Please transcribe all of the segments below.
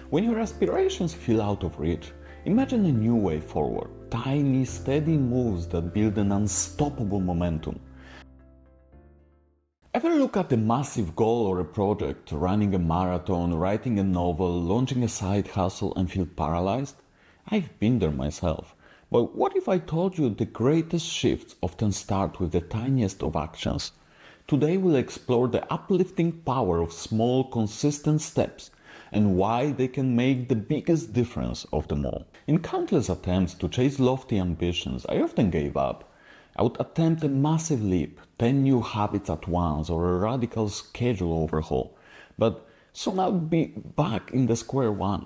When your aspirations feel out of reach, imagine a new way forward, tiny, steady moves that build an unstoppable momentum. Ever look at a massive goal or a project, running a marathon, writing a novel, launching a side hustle and feel paralyzed? I've been there myself. But what if I told you the greatest shifts often start with the tiniest of actions? Today we'll explore the uplifting power of small, consistent steps and why they can make the biggest difference of them all. In countless attempts to chase lofty ambitions, I often gave up. I would attempt a massive leap, 10 new habits at once, or a radical schedule overhaul, but soon I would be back in the square one.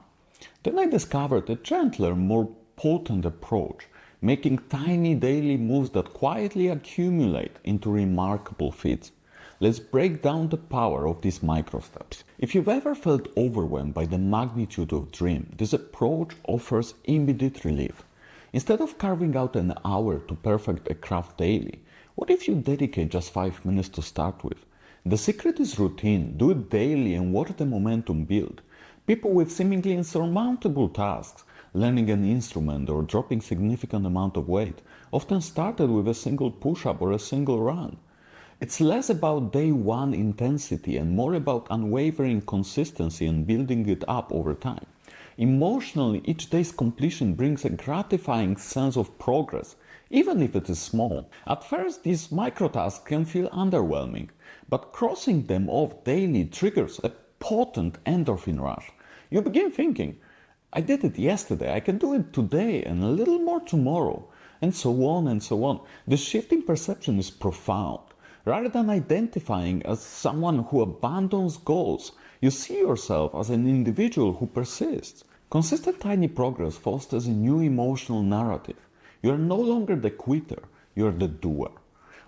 Then I discovered a gentler, more potent approach, making tiny daily moves that quietly accumulate into remarkable feats. Let's break down the power of these micro steps. If you've ever felt overwhelmed by the magnitude of dream, this approach offers immediate relief. Instead of carving out an hour to perfect a craft daily, what if you dedicate just 5 minutes to start with? The secret is routine. Do it daily and watch the momentum build. People with seemingly insurmountable tasks, learning an instrument or dropping significant amount of weight, often started with a single push-up or a single run. It's less about day one intensity and more about unwavering consistency and building it up over time. Emotionally, each day's completion brings a gratifying sense of progress, even if it is small. At first, these microtasks can feel underwhelming, but crossing them off daily triggers a potent endorphin rush. You begin thinking, I did it yesterday, I can do it today and a little more tomorrow, and so on and so on. The shift in perception is profound. Rather than identifying as someone who abandons goals, you see yourself as an individual who persists. Consistent tiny progress fosters a new emotional narrative. You are no longer the quitter, you are the doer.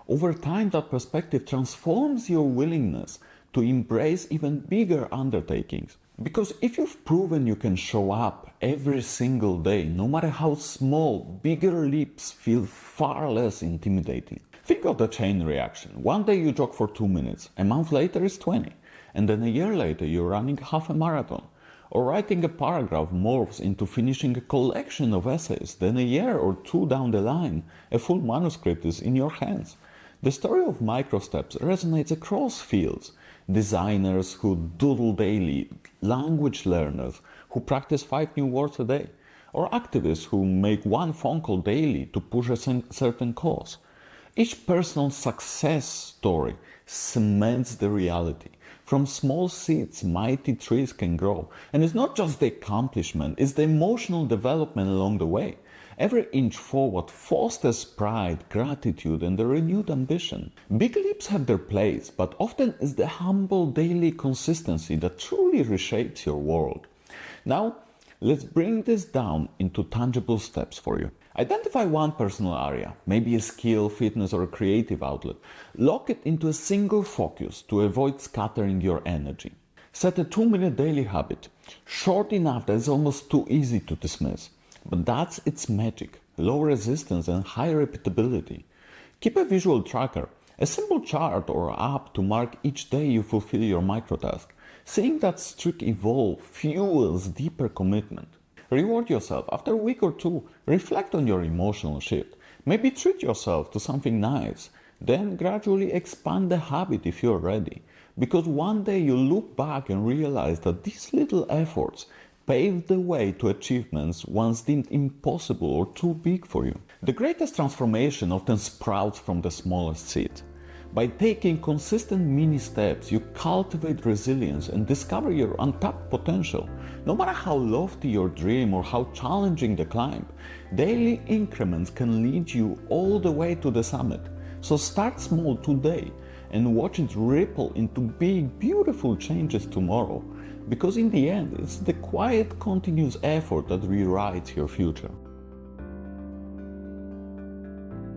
Over time, that perspective transforms your willingness to embrace even bigger undertakings. Because if you've proven you can show up every single day, no matter how small, bigger leaps feel far less intimidating. Think of the chain reaction. One day you jog for 2 minutes, a month later is 20, and then a year later you're running half a marathon. Or writing a paragraph morphs into finishing a collection of essays, then a year or two down the line, a full manuscript is in your hands. The story of microsteps resonates across fields. Designers who doodle daily, language learners who practice 5 new words a day, or activists who make 1 phone call daily to push a certain cause. Each personal success story cements the reality. From small seeds, mighty trees can grow. And it's not just the accomplishment, it's the emotional development along the way. Every inch forward fosters pride, gratitude, and a renewed ambition. Big leaps have their place, but often it's the humble daily consistency that truly reshapes your world. Now, let's bring this down into tangible steps for you. Identify one personal area, maybe a skill, fitness, or a creative outlet. Lock it into a single focus to avoid scattering your energy. Set a 2-minute daily habit, short enough that it's almost too easy to dismiss. But that's its magic, low resistance and high repeatability. Keep a visual tracker, a simple chart or app to mark each day you fulfill your microtask. Seeing that streak evolve fuels deeper commitment. Reward yourself. After a week or two, reflect on your emotional shift. Maybe treat yourself to something nice. Then gradually expand the habit if you're ready. Because one day you'll look back and realize that these little efforts paved the way to achievements once deemed impossible or too big for you. The greatest transformation often sprouts from the smallest seed. By taking consistent mini steps, you cultivate resilience and discover your untapped potential. No matter how lofty your dream or how challenging the climb, daily increments can lead you all the way to the summit. So start small today and watch it ripple into big, beautiful changes tomorrow. Because in the end, it's the quiet, continuous effort that rewrites your future.